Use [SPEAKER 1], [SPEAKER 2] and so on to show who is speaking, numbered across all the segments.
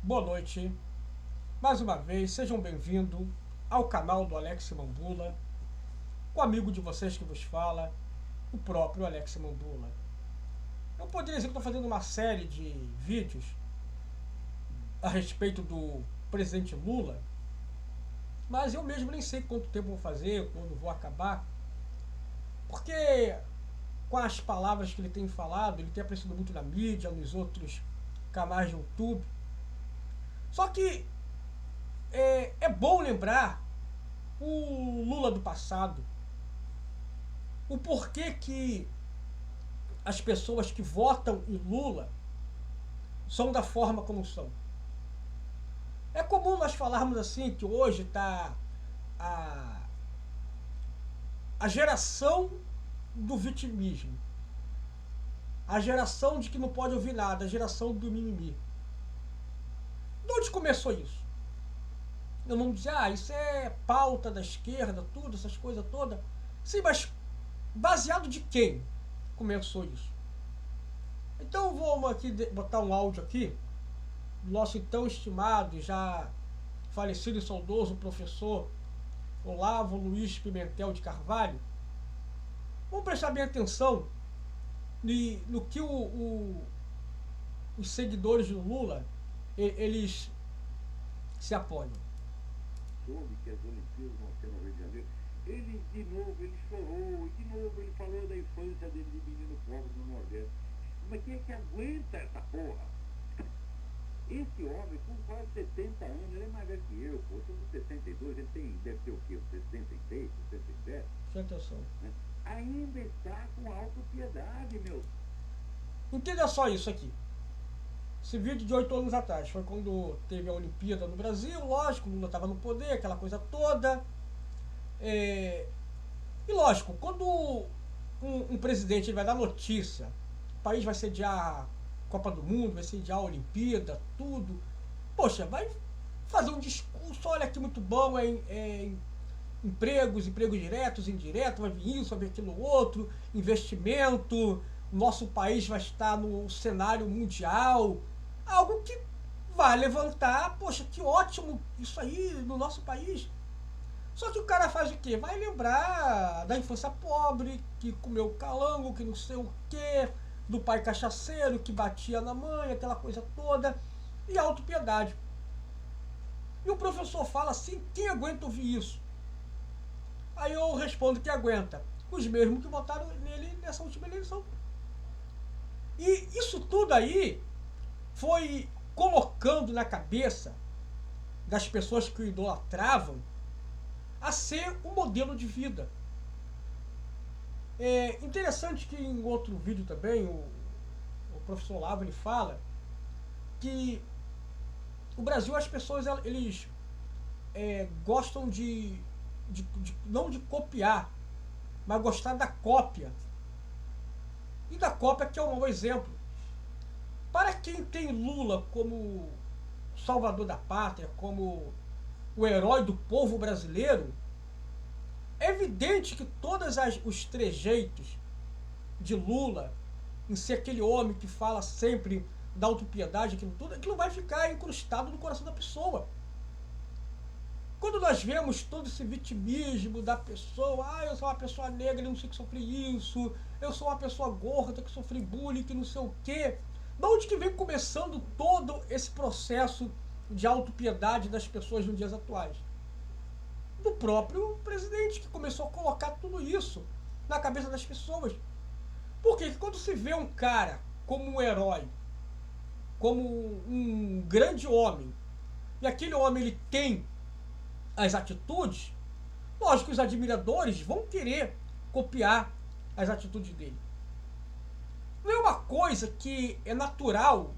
[SPEAKER 1] Boa noite, mais uma vez, sejam bem-vindos ao canal do Alex Mambula, o amigo de vocês que vos fala, o próprio Alex Mambula. Eu poderia dizer que estou fazendo uma série de vídeos a respeito do presidente Lula, mas eu mesmo nem sei quanto tempo vou fazer, quando vou acabar, porque com as palavras que ele tem falado, ele tem aparecido muito na mídia, nos outros canais de YouTube. Só que é bom lembrar o Lula do passado, o porquê que as pessoas que votam em Lula são da forma como são. É comum nós falarmos assim que hoje está a, a geração do vitimismo, a geração de que não pode ouvir nada, a geração do mimimi. De onde começou isso? Eu não dizer, isso é pauta da esquerda, tudo, essas coisas todas. Sim, mas baseado de quem começou isso? Então vamos aqui botar um áudio aqui do nosso tão estimado e já falecido e saudoso professor Olavo Luiz Pimentel de Carvalho. Vamos prestar bem atenção no que os seguidores do Lula eles se apoiam.
[SPEAKER 2] Soube que as Olimpíadas vão ser no Rio de Janeiro. Ele, de novo, ele chorou, de novo ele falou da infância dele de menino pobre no Nordeste. Mas quem é que aguenta essa porra? Esse homem, com quase 70 anos, ele é mais velho que eu, pô. Eu sou de 62, ele deve ter o quê? 66, 67?
[SPEAKER 1] Presta atenção.
[SPEAKER 2] Né? Ainda está com autopiedade, meu.
[SPEAKER 1] Entenda só isso aqui. Esse vídeo de 8 anos atrás foi quando teve a Olimpíada no Brasil, lógico, o Lula estava no poder, aquela coisa toda. E lógico, quando um presidente ele vai dar notícia, o país vai sediar a Copa do Mundo, vai sediar a Olimpíada, tudo. Poxa, vai fazer um discurso, olha que muito bom, empregos diretos, indiretos, vai vir isso, vai vir aquilo outro, investimento, nosso país vai estar no cenário mundial, algo que vai levantar, poxa, que ótimo isso aí no nosso país. Só que o cara faz o quê? Vai lembrar da infância pobre, que comeu calango, que não sei o quê, do pai cachaceiro, que batia na mãe, aquela coisa toda, e autopiedade. E o professor fala assim, quem aguenta ouvir isso? Aí eu respondo que aguenta. Os mesmos que votaram nele nessa última eleição. E isso tudo aí foi colocando na cabeça das pessoas que o idolatravam a ser um modelo de vida. É interessante que em outro vídeo também o professor Olavo ele fala que o Brasil as pessoas eles gostam de não de copiar, mas gostar da cópia. E da cópia que é um mau exemplo. Para quem tem Lula como salvador da pátria, como o herói do povo brasileiro, é evidente que todos os trejeitos de Lula, em ser aquele homem que fala sempre da autopiedade, aquilo vai ficar incrustado no coração da pessoa. Quando nós vemos todo esse vitimismo da pessoa, eu sou uma pessoa negra, eu não sei que sofri isso, eu sou uma pessoa gorda que sofri bullying, que não sei o quê. De onde que vem começando todo esse processo de autopiedade das pessoas nos dias atuais? Do próprio presidente, que começou a colocar tudo isso na cabeça das pessoas. Porque quando se vê um cara como um herói, como um grande homem, e aquele homem ele tem as atitudes, lógico que os admiradores vão querer copiar as atitudes dele. Não é uma coisa que é natural,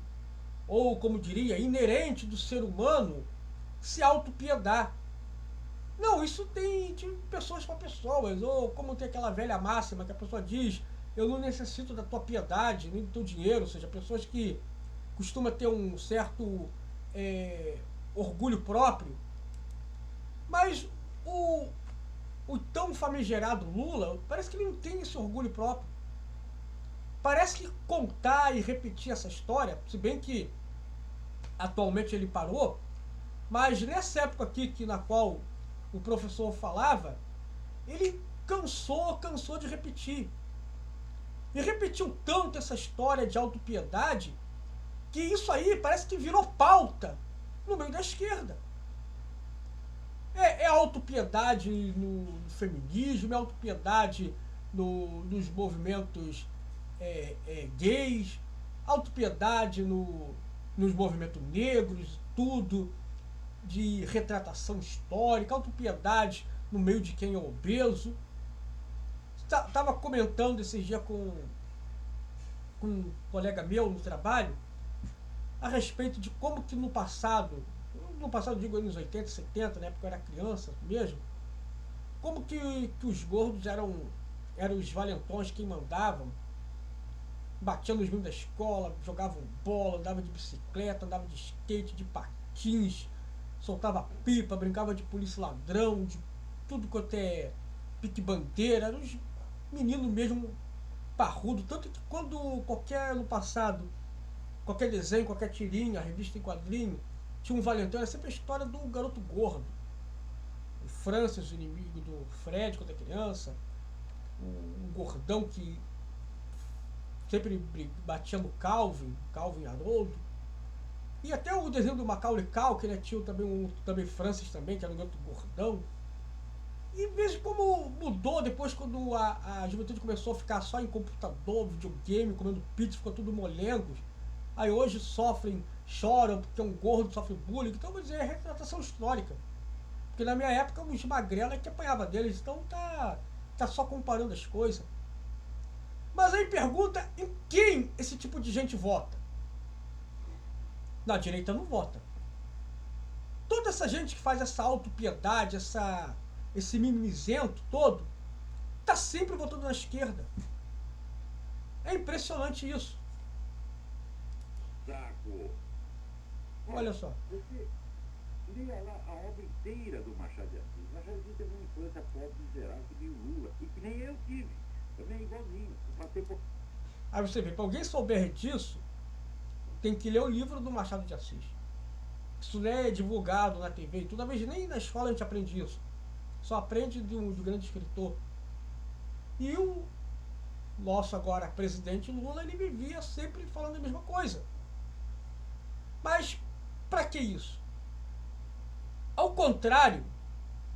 [SPEAKER 1] ou como diria, inerente do ser humano se autopiedar. Não, isso tem de pessoas para pessoas, ou como tem aquela velha máxima que a pessoa diz, eu não necessito da tua piedade, nem do teu dinheiro, ou seja, pessoas que costumam ter um certo orgulho próprio. Mas o tão famigerado Lula, parece que ele não tem esse orgulho próprio. Parece que contar e repetir essa história, se bem que atualmente ele parou, mas nessa época aqui na qual o professor falava, ele cansou de repetir. E repetiu tanto essa história de autopiedade que isso aí parece que virou pauta no meio da esquerda. É autopiedade no feminismo, é autopiedade nos movimentos gays, autopiedade nos movimentos negros, tudo de retratação histórica, autopiedade no meio de quem é obeso. Estava comentando esses dias com um colega meu no trabalho a respeito de como que no passado digo anos 80, 70, na época eu era criança mesmo, como que os gordos eram os valentões quem mandavam, batiam nos meninos da escola, jogavam bola, andavam de bicicleta, andavam de skate, de patins, soltava pipa, brincava de polícia ladrão, de tudo quanto é pique-bandeira, eram os meninos mesmo parrudo, tanto que quando no passado, qualquer desenho, qualquer tirinha, revista em quadrinho, tinha um valentão, era sempre a história do garoto gordo. O Francis, o inimigo do Fred quando é criança, o gordão que sempre batia no Calvin Haroldo. E até o desenho do Macaulay Culkin, né, tinha também Francis também, que era um garoto gordão. E veja como mudou depois quando a juventude começou a ficar só em computador, videogame, comendo pizza, ficou tudo molengo. Aí hoje choram porque um gordo sofre bullying. Então, vou dizer, é retratação histórica. Porque na minha época os magrelos é que apanhava deles, então tá só comparando as coisas. Mas aí pergunta em quem esse tipo de gente vota. Na direita não vota. Toda essa gente que faz essa autopiedade, esse mimizento todo, tá sempre votando na esquerda. É impressionante isso.
[SPEAKER 2] Saco.
[SPEAKER 1] Olha só.
[SPEAKER 2] Você lia lá a obra inteira do Machado de Assis. Machado de Assis teve uma infância pobre miserável, que nem o Lula. E que nem eu tive. Também igualzinho.
[SPEAKER 1] Aí você vê, para alguém souber disso, tem que ler o livro do Machado de Assis. Isso não é divulgado na TV. Toda vez, nem na escola a gente aprende isso. Só aprende de um grande escritor. E o nosso agora presidente Lula, ele vivia sempre falando a mesma coisa. Mas para que isso? Ao contrário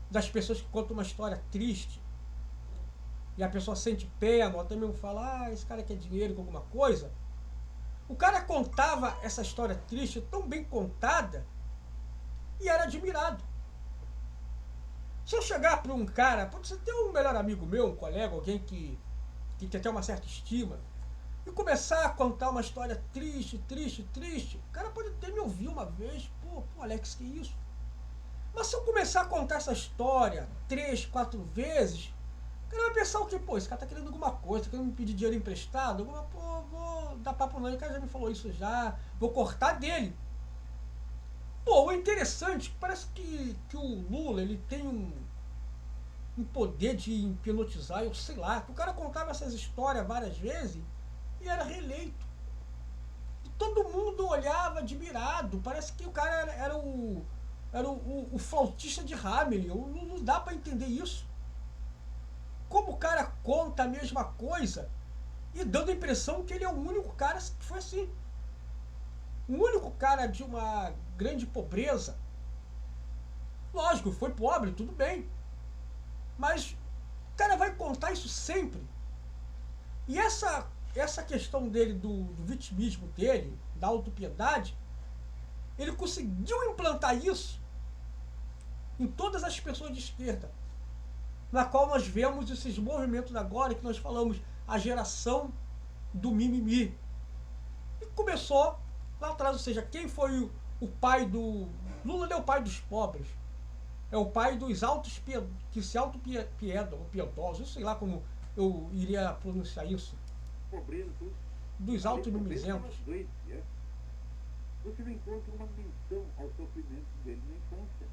[SPEAKER 1] das pessoas que contam uma história triste e a pessoa sente pena, ou até mesmo fala, esse cara quer dinheiro com alguma coisa, o cara contava essa história triste tão bem contada e era admirado. Se eu chegar para um cara, pode ser até um melhor amigo meu, um colega, alguém que tem até uma certa estima, e começar a contar uma história triste, o cara pode até me ouvir uma vez, pô, Alex, que isso? Mas se eu começar a contar essa história 3, 4 vezes, o cara vai pensar o quê? Pô, esse cara tá querendo alguma coisa, tá querendo me pedir dinheiro emprestado, vou dar papo não, o cara já me falou isso já, vou cortar dele. Pô, o interessante, parece que o Lula, ele tem um poder de hipnotizar, eu sei lá, que o cara contava essas histórias várias vezes e era reeleito. E todo mundo olhava admirado, parece que o cara era o flautista de Hamelin, não dá pra entender isso. Como o cara conta a mesma coisa e dando a impressão que ele é o único cara que foi assim. O único cara de uma grande pobreza. Lógico, foi pobre, tudo bem. Mas o cara vai contar isso sempre. E essa questão dele, do vitimismo dele, da autopiedade, ele conseguiu implantar isso em todas as pessoas de esquerda, na qual nós vemos esses movimentos agora que nós falamos, a geração do mimimi. E começou lá atrás, ou seja, quem foi o pai do... Lula não é o pai dos pobres, é o pai dos altos que se autopiedam, ou piedosos, eu sei lá como eu iria pronunciar isso.
[SPEAKER 2] Pobreza, tudo.
[SPEAKER 1] Dos altos mimizentos.
[SPEAKER 2] Você não encontra uma menção ao sofrimento dele na infância.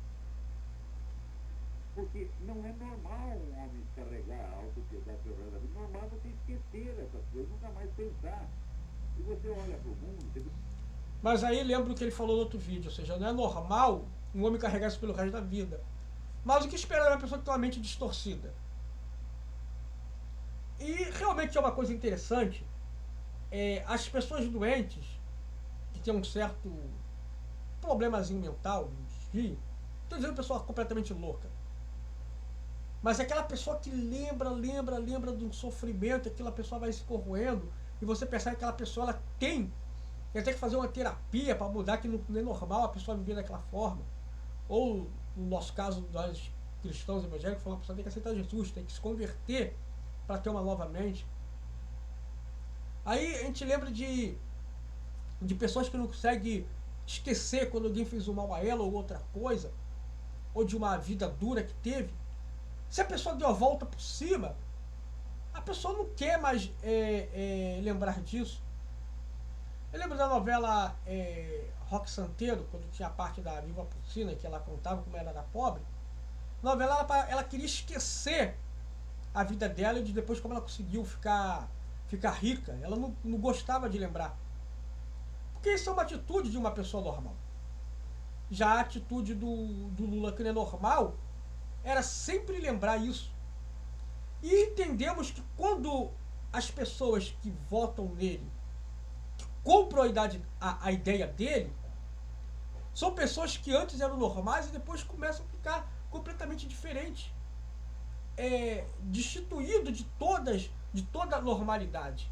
[SPEAKER 2] Porque não é normal um homem carregar a autopiedade pelo resto da vida. Normal você esquecer essas coisas, nunca mais pensar. E você olha para o mundo,
[SPEAKER 1] Mas aí lembra o que ele falou no outro vídeo, ou seja, não é normal um homem carregar isso pelo resto da vida. Mas o que esperar é uma pessoa que tem uma mente distorcida. E realmente é uma coisa interessante, as pessoas doentes, que têm um certo problemazinho mental, desvio, estou dizendo pessoa completamente louca, mas é aquela pessoa que lembra de um sofrimento, aquela pessoa vai se corroendo, e você percebe que aquela pessoa ela tem que fazer uma terapia para mudar, que não é normal a pessoa viver daquela forma. Ou, no nosso caso, nós cristãos evangélicos, uma pessoa tem que aceitar Jesus, tem que se converter para ter uma nova mente. Aí a gente lembra de pessoas que não conseguem esquecer quando alguém fez um mal a ela ou outra coisa, ou de uma vida dura que teve. Se a pessoa deu a volta por cima, a pessoa não quer mais lembrar disso. Eu lembro da novela Roque Santeiro, quando tinha a parte da Viva Porcina, que ela contava como ela era pobre. Na novela ela queria esquecer a vida dela e de depois como ela conseguiu ficar rica. Ela não gostava de lembrar. Porque isso é uma atitude de uma pessoa normal. Já a atitude do Lula, que não é normal, era sempre lembrar isso. E entendemos que quando as pessoas que votam nele compram a ideia dele, são pessoas que antes eram normais e depois começam a ficar completamente diferentes. Destituído de toda a normalidade.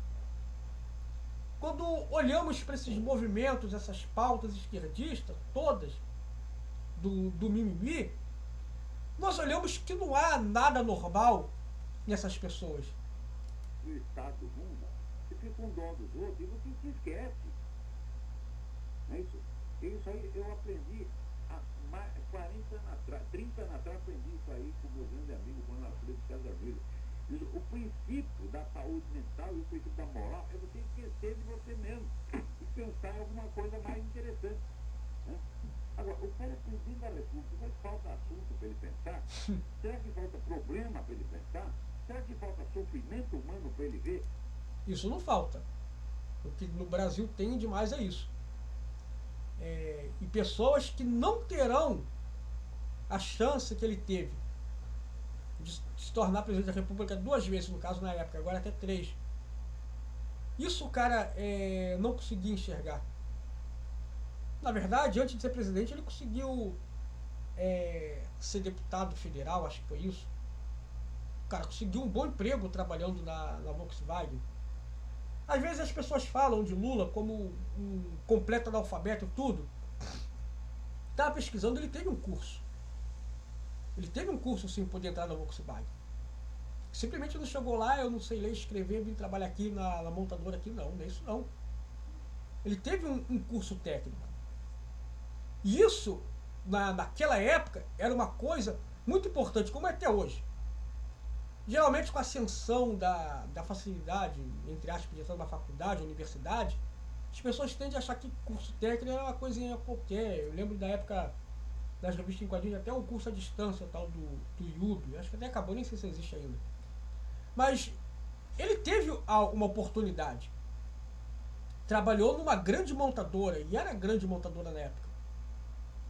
[SPEAKER 1] Quando olhamos para esses movimentos, essas pautas esquerdistas, todas, do mimimi, nós olhamos que não há nada normal nessas pessoas.
[SPEAKER 2] O estado do mundo, você fica com dó dos outros e você se esquece. Não é isso? Isso aí eu aprendi há 40 anos atrás, 30 anos atrás, aprendi isso aí com o meu grande amigo Mano Alfredo Casamiro. O princípio da saúde mental e o princípio da moral é você esquecer de você mesmo e pensar em alguma coisa mais interessante. Né? Agora, o cara é presidente da República, mas falta assunto para ele pensar? Será que falta problema para ele pensar? Será que falta sofrimento humano para ele ver?
[SPEAKER 1] Isso não falta. O que no Brasil tem demais é isso. E pessoas que não terão a chance que ele teve de se tornar presidente da República 2 vezes, no caso na época, agora até 3. Isso o cara não conseguia enxergar. Na verdade, antes de ser presidente, ele conseguiu ser deputado federal, acho que foi isso. O cara conseguiu um bom emprego trabalhando na Volkswagen. Às vezes as pessoas falam de Lula como um completo analfabeto e tudo. Estava pesquisando, ele teve um curso. Ele teve um curso sim, poder entrar na Volkswagen. Simplesmente não chegou lá, eu não sei ler e escrever, vim trabalhar aqui na montadora aqui, não é isso não. Ele teve um curso técnico. E isso, naquela época, era uma coisa muito importante, como é até hoje. Geralmente com a ascensão da facilidade, entre aspas, de entrar numa faculdade, universidade, as pessoas tendem a achar que curso técnico é uma coisinha qualquer. Eu lembro da época das revistas em quadrinhos, até um curso à distância, tal do YouTube, acho que até acabou, nem sei se existe ainda. Mas ele teve uma oportunidade. Trabalhou numa grande montadora, e era grande montadora na época.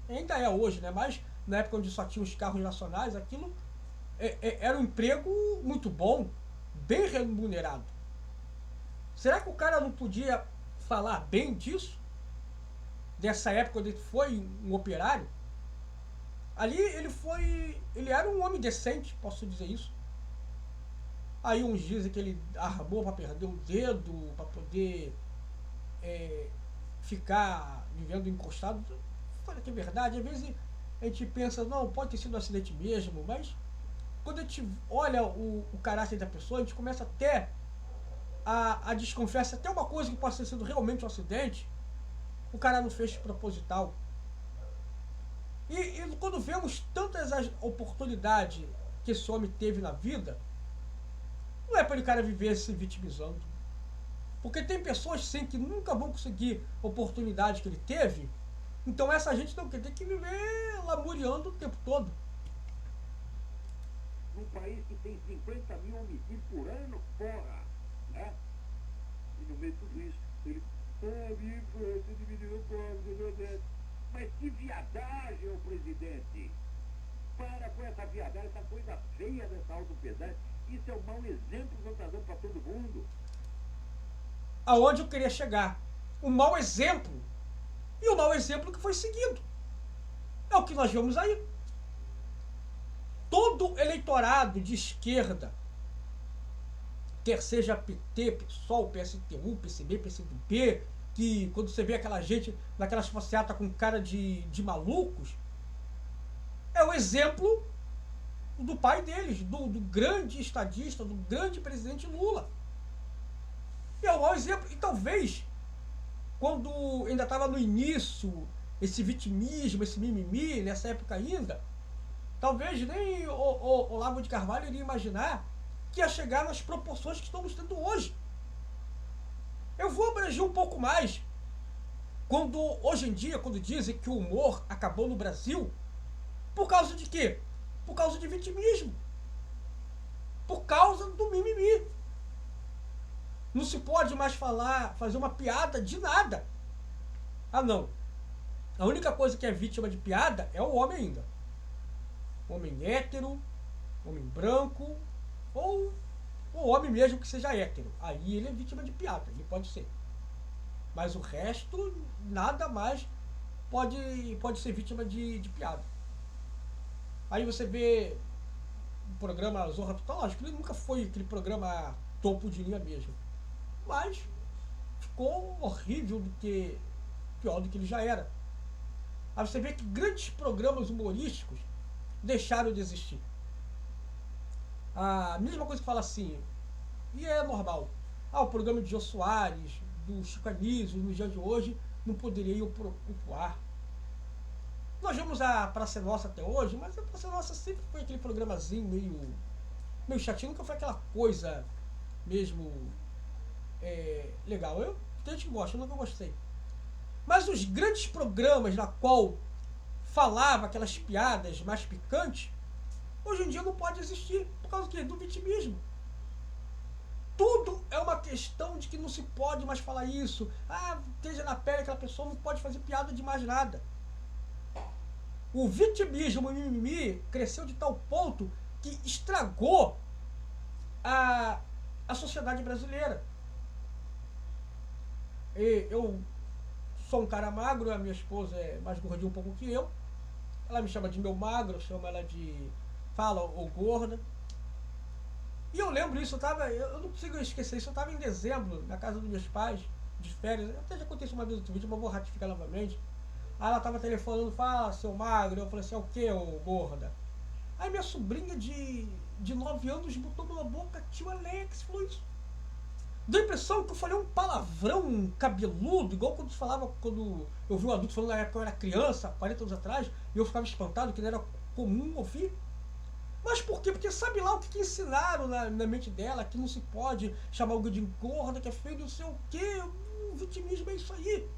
[SPEAKER 1] Ainda é hoje, né? Mas na época onde só tinha os carros nacionais, aquilo era um emprego muito bom, bem remunerado. Será que o cara não podia falar bem disso? Dessa época onde ele foi um operário? Ali ele era um homem decente, posso dizer isso. Aí uns dizem que ele armou para perder o dedo, para poder ficar vivendo encostado. Fala que é verdade, às vezes a gente pensa, não, pode ter sido um acidente mesmo, mas quando a gente olha o caráter da pessoa, a gente começa até a desconfiar se até uma coisa que possa ter sido realmente um acidente, o cara não fez proposital. E quando vemos tantas as oportunidades que esse homem teve na vida, não é para o cara viver se vitimizando. Porque tem pessoas sim que nunca vão conseguir oportunidade que ele teve, então essa gente não tem que viver lamuriando o tempo todo.
[SPEAKER 2] Num país que tem 50 mil homicídios por ano, porra, né? E no meio de tudo isso, ele minha infância de menino pobre do Nordeste. Mas que viadagem, ô presidente! Para com essa viadagem, essa coisa feia dessa autopiedade. Isso é um mau exemplo que você está dando para todo mundo.
[SPEAKER 1] Aonde eu queria chegar? Um mau exemplo. E o mau exemplo que foi seguido. É o que nós vemos aí. Todo eleitorado de esquerda, quer seja PT, PSOL, PSTU, PCB, PCdoB, que quando você vê aquela gente naquelas passeatas com cara de malucos, é o exemplo do pai deles, do grande estadista, do grande presidente Lula. E é o mau exemplo. E talvez, quando ainda estava no início, esse vitimismo, esse mimimi, nessa época ainda, talvez nem o Olavo de Carvalho iria imaginar que ia chegar nas proporções que estamos tendo hoje. Eu vou abranger um pouco mais. Quando, hoje em dia, quando dizem que o humor acabou no Brasil, por causa de quê? Por causa de vitimismo. Por causa do mimimi. Não se pode mais fazer uma piada de nada. Ah, não. A única coisa que é vítima de piada é o homem ainda. Homem hétero, homem branco, ou o homem mesmo que seja hétero. Aí ele é vítima de piada, ele pode ser. Mas o resto, nada mais pode ser vítima de piada. Aí você vê o programa Zorra Total, lógico que ele nunca foi aquele programa topo de linha mesmo. Mas ficou horrível pior do que ele já era. Aí você vê que grandes programas humorísticos deixaram de existir. A mesma coisa que fala assim, e é normal. O programa de Jô Soares, do Chico Anísio, no dia de hoje, não poderia ir pro ar. Nós vemos a Praça Nossa até hoje, mas a Praça Nossa sempre foi aquele programazinho meio chatinho, nunca foi aquela coisa mesmo legal. Tem gente que gosta, eu nunca gostei. Mas os grandes programas na qual falava aquelas piadas mais picantes, hoje em dia não pode existir. Por causa do quê? Do vitimismo. Tudo é uma questão de que não se pode mais falar isso. Esteja na pele aquela pessoa, não pode fazer piada de mais nada. O vitimismo, o mimimi, cresceu de tal ponto que estragou a sociedade brasileira. Eu sou um cara magro, a minha esposa é mais gordinha um pouco que eu. Ela me chama de meu magro, eu chamo ela de fala ou gorda. E eu lembro isso, eu não consigo esquecer isso, eu estava em dezembro, na casa dos meus pais, de férias, até já aconteceu uma vez no vídeo, mas vou ratificar novamente. Aí ela estava telefonando, fala, seu magro, eu falei assim, é o que, ô gorda? Aí minha sobrinha de 9 anos botou na boca, tio Alex, falou isso. Deu a impressão que eu falei um palavrão cabeludo, igual quando falava, quando eu vi um adulto falando na época que eu era criança, 40 anos atrás, e eu ficava espantado, que não era comum ouvir. Mas por quê? Porque sabe lá o que ensinaram na mente dela, que não se pode chamar alguém de gorda, que é feio, não sei o quê, o vitimismo é isso aí.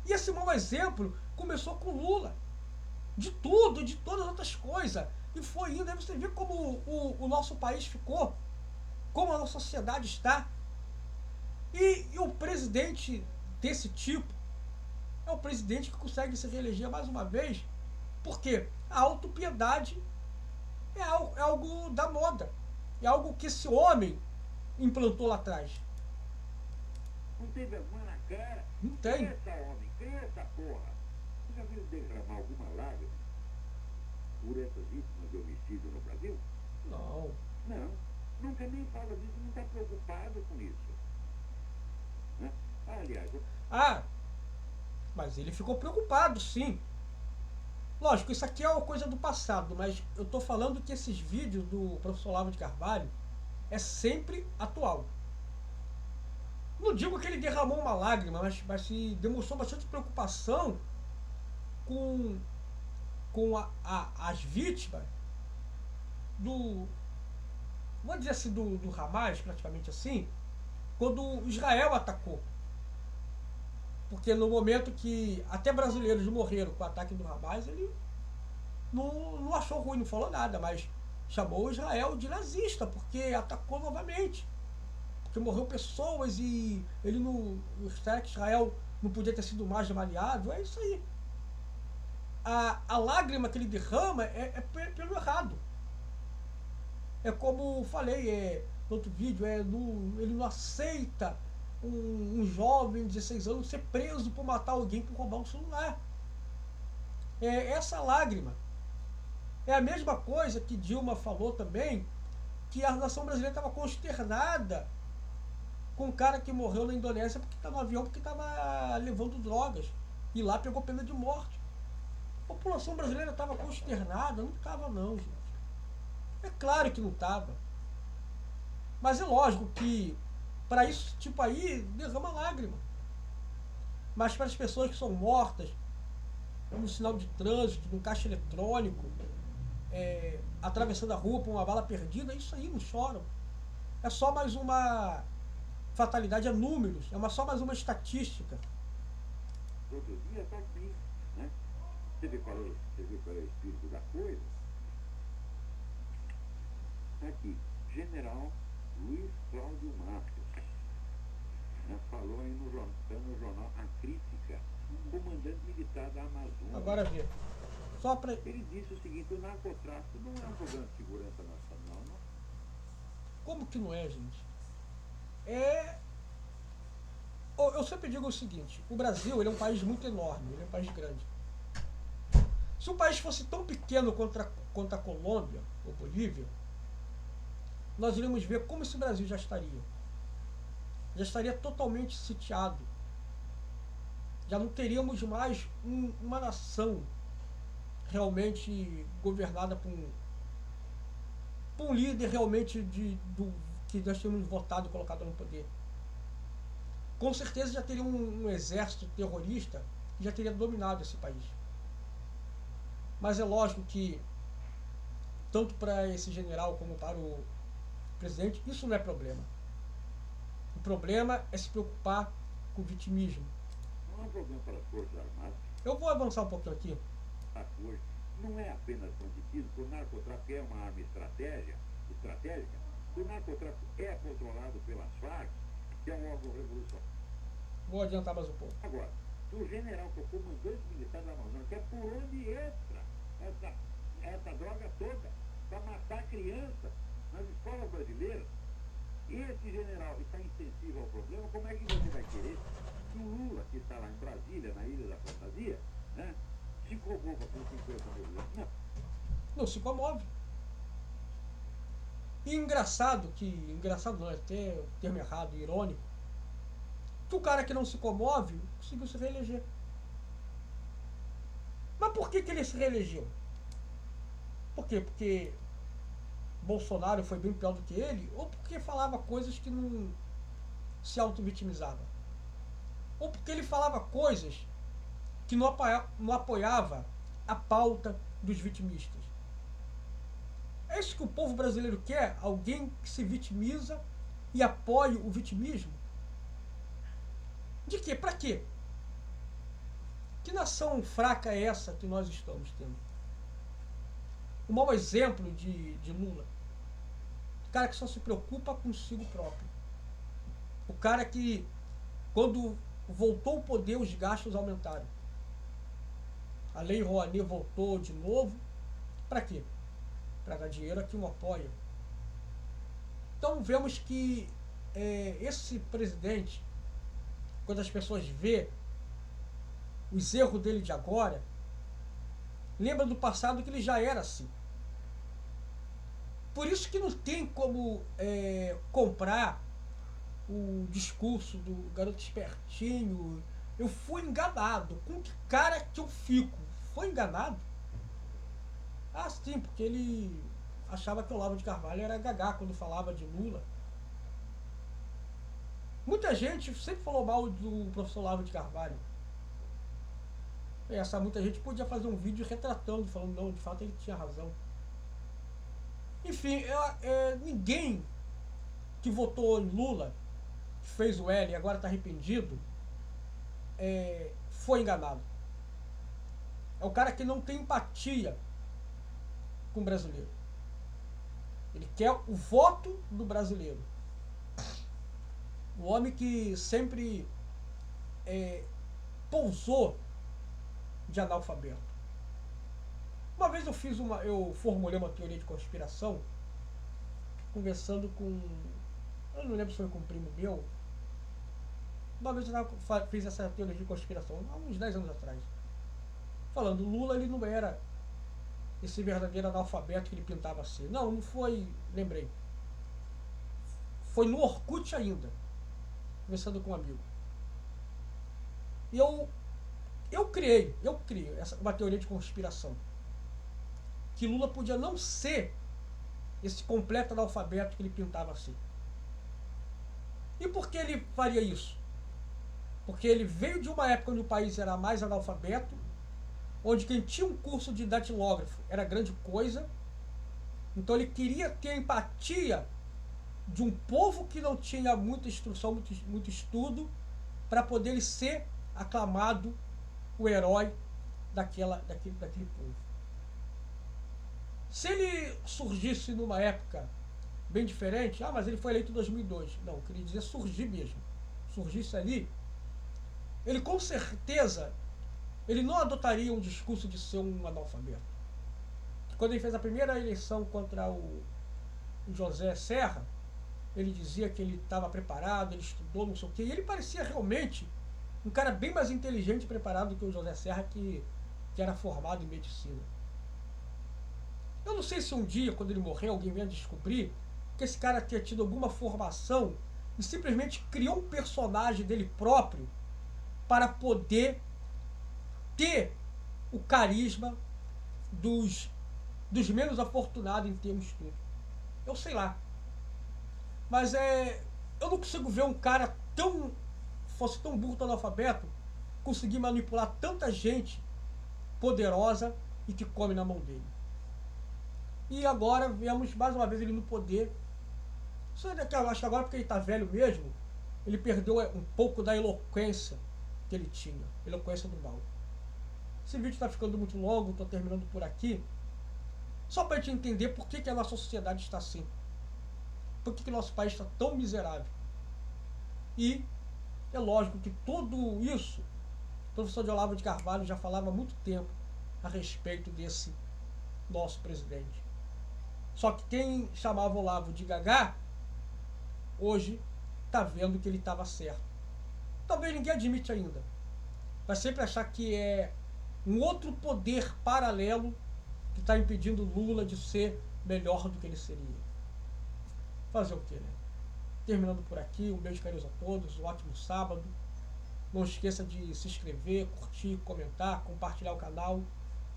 [SPEAKER 1] E esse mau exemplo começou com Lula. De tudo, de todas as outras coisas. E foi indo, aí você vê como o nosso país ficou, como a nossa sociedade está. E o presidente desse tipo é o presidente que consegue se reeleger mais uma vez, porque a autopiedade é algo da moda. É algo que esse homem implantou lá atrás.
[SPEAKER 2] Não tem vergonha na cara?
[SPEAKER 1] Não tem.
[SPEAKER 2] Essa homem, quem é essa porra? Você já viu derramar alguma lágrima por essas vítimas de homicídio no Brasil?
[SPEAKER 1] Não.
[SPEAKER 2] Não. Nunca nem fala disso, não está preocupado com isso. Né? Aliás...
[SPEAKER 1] Mas ele ficou preocupado, sim. Lógico, isso aqui é uma coisa do passado, mas eu estou falando que esses vídeos do professor Olavo de Carvalho é sempre atual. Não digo que ele derramou uma lágrima, mas se demonstrou bastante preocupação com as vítimas vou dizer assim, do Hamas, praticamente assim, quando Israel atacou. Porque no momento que até brasileiros morreram com o ataque do Hamas, ele não achou ruim, não falou nada, mas chamou Israel de nazista, porque atacou novamente. porque morreu pessoas e ele no Estado de Israel não podia ter sido mais avaliado. É isso aí. A lágrima que ele derrama é pelo errado. É como falei no outro vídeo, ele não aceita um jovem de 16 anos ser preso por matar alguém por roubar um celular. É essa lágrima. É a mesma coisa que Dilma falou também, que a nação brasileira estava consternada com um cara que morreu na Indonésia porque estava no avião, porque estava levando drogas. E lá pegou pena de morte. A população brasileira estava consternada? Não estava não, gente. É claro que não estava. Mas é lógico que para isso tipo aí derrama lágrima. Mas para as pessoas que são mortas, no sinal de trânsito, no caixa eletrônico, atravessando a rua por uma bala perdida, isso aí não choram. É só mais uma fatalidade, é números, só mais uma estatística.
[SPEAKER 2] Todo dia está aqui, né? Você vê qual é o espírito da coisa? Está aqui, General Luiz Cláudio Matos, né? Falou aí no jornal A Crítica, comandante militar da Amazônia.
[SPEAKER 1] Agora vê. Só pra...
[SPEAKER 2] Ele disse o seguinte: o narcotráfico não é um problema de segurança nacional, não.
[SPEAKER 1] Como que não é, gente? Eu sempre digo o seguinte: o Brasil ele é um país muito enorme, ele é um país grande. Se o país fosse tão pequeno quanto a Colômbia ou Bolívia, nós iríamos ver como esse Brasil já estaria. Já estaria totalmente sitiado. Já não teríamos mais uma nação realmente governada por um líder realmente que nós tínhamos votado e colocado no poder. Com certeza já teria um exército terrorista que já teria dominado esse país. Mas é lógico que, tanto para esse general como para o presidente, isso não é problema. O problema é se preocupar com o vitimismo.
[SPEAKER 2] Não é um problema para as Forças Armadas.
[SPEAKER 1] Eu vou avançar um pouquinho aqui.
[SPEAKER 2] Hoje não é apenas banditismo, porque o narcotráfico é uma arma estratégica. O narcotráfico é controlado pelas Farc, que é um órgão revolucionário.
[SPEAKER 1] Vou adiantar mais um pouco.
[SPEAKER 2] Agora, o general que é o comandante militar da Amazônia, que é por onde entra essa droga toda, para matar criança nas escolas brasileiras, e esse general está insensível ao problema, como é que você vai querer que o Lula, que está lá em Brasília, na Ilha da Fantasia, né, se comova com 50 mil? Não.
[SPEAKER 1] Não se comove. E engraçado não é até o termo errado, irônico, que o cara que não se comove conseguiu se reeleger. Mas por que ele se reelegeu? Por quê? Porque Bolsonaro foi bem pior do que ele? Ou porque falava coisas que não se auto-vitimizava? Ou porque ele falava coisas que não apoiava a pauta dos vitimistas? É isso que o povo brasileiro quer? Alguém que se vitimiza e apoie o vitimismo? De quê? Pra quê? Que nação fraca é essa que nós estamos tendo? O mau exemplo de Lula. O cara que só se preocupa consigo próprio. O cara que, quando voltou ao poder, os gastos aumentaram. A Lei Rouanet voltou de novo. Para quê? Para dar dinheiro a quem o apoia. Então vemos que esse presidente, quando as pessoas vê os erros dele de agora, lembra do passado que ele já era assim. Por isso que não tem como comprar o discurso do garoto espertinho. Eu fui enganado. Com que cara que eu fico? Foi enganado? Ah, sim, porque ele achava que o Olavo de Carvalho era gagá quando falava de Lula. Muita gente sempre falou mal do professor Olavo de Carvalho. Muita gente podia fazer um vídeo retratando, falando, não, de fato ele tinha razão. Enfim, ninguém que votou em Lula, que fez o L e agora está arrependido, foi enganado. É o cara que não tem empatia com o brasileiro. Ele quer o voto do brasileiro. O homem que sempre pousou de analfabeto. Uma vez eu formulei uma teoria de conspiração, conversando com, eu não lembro se foi com um primo meu. Uma vez eu fiz essa teoria de conspiração, há uns 10 anos atrás. Falando, Lula ele não era esse verdadeiro analfabeto que ele pintava ser. Não, não foi, lembrei. Foi no Orkut ainda, conversando com um amigo. E eu criei uma teoria de conspiração. Que Lula podia não ser esse completo analfabeto que ele pintava ser. E por que ele faria isso? Porque ele veio de uma época onde o país era mais analfabeto, onde quem tinha um curso de datilógrafo era grande coisa. Então ele queria ter empatia de um povo que não tinha muita instrução, muito estudo, para poder ser aclamado o herói daquele povo. Se ele surgisse numa época bem diferente, mas ele foi eleito em 2002. Não, eu queria dizer surgir mesmo. Surgisse ali, ele com certeza, ele não adotaria um discurso de ser um analfabeto. Quando ele fez a primeira eleição contra o José Serra, ele dizia que ele estava preparado, ele estudou, não sei o quê, e ele parecia realmente um cara bem mais inteligente e preparado do que o José Serra, que era formado em medicina. Eu não sei se um dia, quando ele morrer, alguém venha descobrir que esse cara tinha tido alguma formação e simplesmente criou um personagem dele próprio para poder ter o carisma dos menos afortunados em termos de estudo. Eu sei lá. Mas eu não consigo ver um cara fosse tão burro, tão analfabeto, conseguir manipular tanta gente poderosa e que come na mão dele. E agora vemos mais uma vez ele no poder. Eu acho que agora, porque ele está velho mesmo, ele perdeu um pouco da eloquência que ele tinha, eloquência do mal. Esse vídeo está ficando muito longo, estou terminando por aqui, só para a gente entender por que a nossa sociedade está assim, por que o nosso país está tão miserável. E é lógico que tudo isso, o professor de Olavo de Carvalho já falava há muito tempo a respeito desse nosso presidente. Só que quem chamava Olavo de Gagá, hoje está vendo que ele estava certo. Talvez ninguém admite ainda. Vai sempre achar que é um outro poder paralelo que está impedindo Lula de ser melhor do que ele seria. Fazer o quê, né? Terminando por aqui, um beijo carinhoso a todos, um ótimo sábado. Não esqueça de se inscrever, curtir, comentar, compartilhar o canal.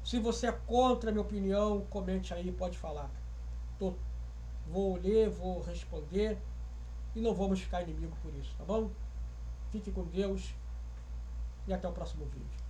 [SPEAKER 1] Se você é contra a minha opinião, comente aí, pode falar. Vou ler, vou responder e não vamos ficar inimigo por isso, tá bom? Fique com Deus e até o próximo vídeo.